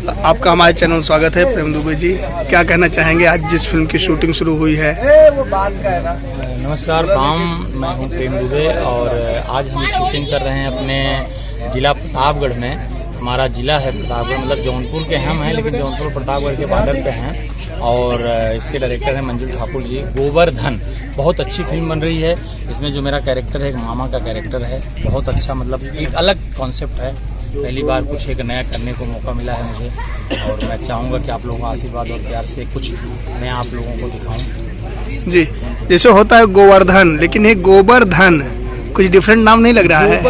आपका हमारे चैनल में स्वागत है। प्रेम दुबे जी, क्या कहना चाहेंगे आज जिस फिल्म की शूटिंग शुरू हुई है? नमस्कार पाम, मैं हूं प्रेम दुबे और आज हम शूटिंग कर रहे हैं अपने ज़िला प्रतापगढ़ में। हमारा ज़िला है प्रतापगढ़, मतलब जौनपुर के हम हैं लेकिन जौनपुर प्रतापगढ़ के बॉर्डर पे हैं। और इसके डायरेक्टर हैं मंजुल ठाकुर जी। गोवर्धन बहुत अच्छी फिल्म बन रही है। इसमें जो मेरा कैरेक्टर है एक मामा का कैरेक्टर है। बहुत अच्छा, मतलब एक अलग कॉन्सेप्ट है। पहली बार कुछ एक नया करने को मौका मिला है मुझे और मैं चाहूँगा कि आप लोगों का आशीर्वाद और प्यार से कुछ मैं आप लोगों को दिखाऊं। जी, जैसे होता है गोवर्धन, लेकिन ये गोवर्धन कुछ डिफरेंट नाम नहीं लग रहा है।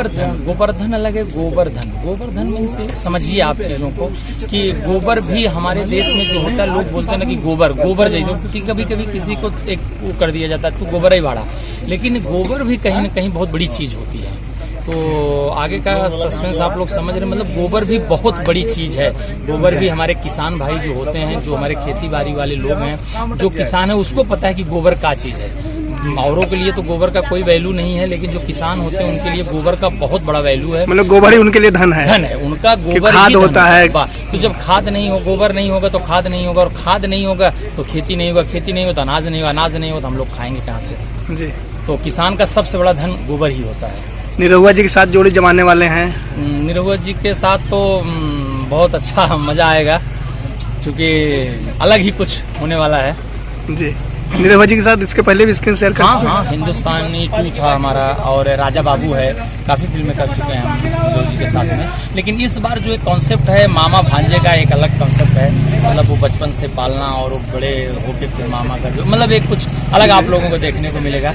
गोवर्धन अलग है। गोवर्धन में से समझिए आप चीज़ों को कि गोबर भी हमारे देश में जो होता है, लोग बोलते हैं ना कि गोबर जैसे, क्योंकि कभी कभी किसी को एक वो कर दिया जाता है तो गोबर ही बाड़ा, लेकिन गोबर भी कहीं ना कहीं बहुत बड़ी चीज़ होती है। तो आगे का सस्पेंस आप लोग समझ रहे हैं। मतलब गोबर भी बहुत बड़ी चीज़ है। गोबर भी हमारे किसान भाई जो होते हैं, जो हमारे खेती बाड़ी वाले लोग हैं, जो किसान है उसको पता है कि गोबर क्या चीज़ है। औरों के लिए तो गोबर का कोई वैल्यू नहीं है, लेकिन जो किसान होते हैं उनके लिए गोबर का बहुत बड़ा वैल्यू है। मतलब गोबर ही उनके लिए धन है उनका गोबर खाद होता है। तो जब खाद नहीं हो, गोबर नहीं होगा तो खाद नहीं होगा, और खाद नहीं होगा तो खेती नहीं होगा, खेती नहीं होगा तो अनाज नहीं होगा, अनाज नहीं होगा तो हम लोग खाएंगे कहाँ से? जी। तो किसान का सबसे बड़ा धन गोबर ही होता है। निरहुआ जी के साथ जोड़ी जमाने वाले हैं। निरहुआ जी के साथ तो बहुत अच्छा मजा आएगा, क्योंकि अलग ही कुछ होने वाला है। जी, निरहुआ जी के साथ इसके पहले भी स्क्रीन शेयर कर चुके हैं। हाँ, हिंदुस्तानी 2 था हमारा, और राजा बाबू है, काफ़ी फिल्में कर चुके हैं हम निरहुआ जी के साथ में। लेकिन इस बार जो एक कॉन्सेप्ट है मामा भांजे का, एक अलग कॉन्सेप्ट है। मतलब वो बचपन से पालना और वो बड़े होके फिर मामा का जो, मतलब एक कुछ अलग आप लोगों को देखने को मिलेगा।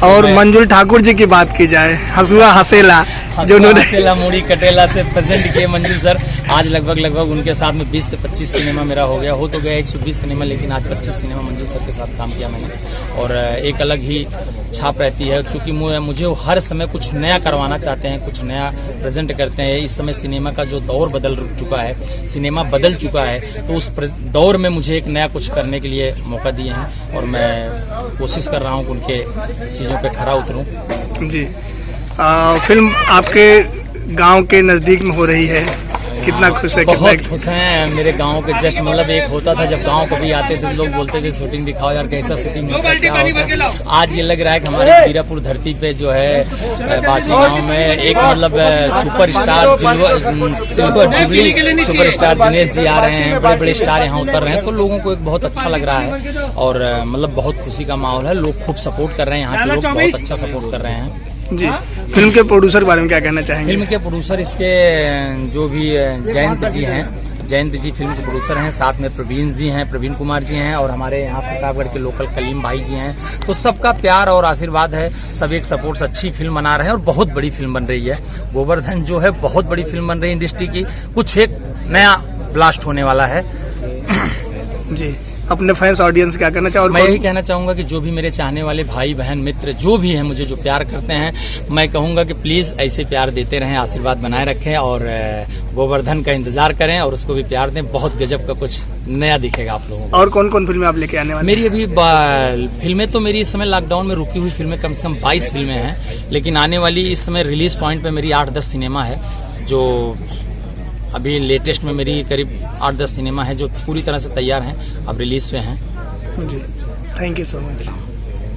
और मंजुल ठाकुर जी की बात की जाए, हसुआ हसेला जो उन्होंने मुड़ी कटेला से प्रेजेंट किए मंजुल सर। आज लगभग उनके साथ में 20 से 25 सिनेमा मेरा हो तो गया 120 सिनेमा, लेकिन आज 25 सिनेमा मंजुल सर के साथ काम किया मैंने, और एक अलग ही छाप रहती है। क्योंकि मुझे हर समय कुछ नया करवाना चाहते हैं, कुछ नया प्रेजेंट करते हैं। इस समय सिनेमा का जो दौर बदल चुका है, सिनेमा बदल चुका है, तो उस दौर में मुझे एक नया कुछ करने के लिए मौका दिए हैं और मैं कोशिश कर रहा हूँ कि उनके चीज़ों पे खरा उतरूँ। जी, फिल्म आपके गांव के नज़दीक में हो रही है, कितना खुश है? बहुत खुश हैं। मेरे गांव के जस्ट, मतलब एक होता था जब गांव कभी आते थे लोग बोलते थे शूटिंग दिखाओ यार, कैसा शूटिंग होता है, क्या होता है। आज ये लग रहा है कि हमारे बीरापुर धरती पे जो है बासी गांव में एक मतलब superstar silver jubilee superstar Dinesh ji आ रहे हैं, बड़े बड़े स्टार यहाँ उतर रहे हैं, तो लोगों को एक बहुत अच्छा लग रहा है और मतलब बहुत खुशी का माहौल है। लोग खूब सपोर्ट कर रहे हैं, यहाँ के लोग बहुत अच्छा सपोर्ट कर रहे हैं। जी, फिल्म के प्रोड्यूसर के बारे में क्या कहना चाहेंगे? फिल्म के प्रोड्यूसर इसके जो भी जयंत जी हैं, जयंत जी फिल्म के प्रोड्यूसर हैं। साथ में प्रवीण जी हैं, प्रवीण कुमार जी हैं, और हमारे यहाँ प्रतापगढ़ के लोकल कलीम भाई जी हैं। तो सबका प्यार और आशीर्वाद है, सब एक सपोर्ट से अच्छी फिल्म बना रहे हैं और बहुत बड़ी फिल्म बन रही है। गोवर्धन जो है बहुत बड़ी फिल्म बन रही है इंडस्ट्री की, कुछ एक नया ब्लास्ट होने वाला है। जी, अपने फैंस ऑडियंस क्या कहना चाहूँगा? मैं यही कहना चाहूँगा कि जो भी मेरे चाहने वाले भाई बहन मित्र जो भी हैं, मुझे जो प्यार करते हैं, मैं कहूँगा कि प्लीज़ ऐसे प्यार देते रहें, आशीर्वाद बनाए रखें और गोवर्धन का इंतज़ार करें और उसको भी प्यार दें। बहुत गजब का कुछ नया दिखेगा आप लोगों को। और कौन कौन फिल्में आप लेके आने वाले? मेरी अभी फिल्में तो मेरी इस समय लॉकडाउन में रुकी हुई फिल्में कम से कम 22 फिल्में हैं, लेकिन आने वाली इस समय रिलीज़ पॉइंट पर मेरी 8-10 सिनेमा है। जो अभी लेटेस्ट में मेरी करीब 8-10 सिनेमा है जो पूरी तरह से तैयार हैं, अब रिलीज़ पे हैं। जी, थैंक यू सो मच।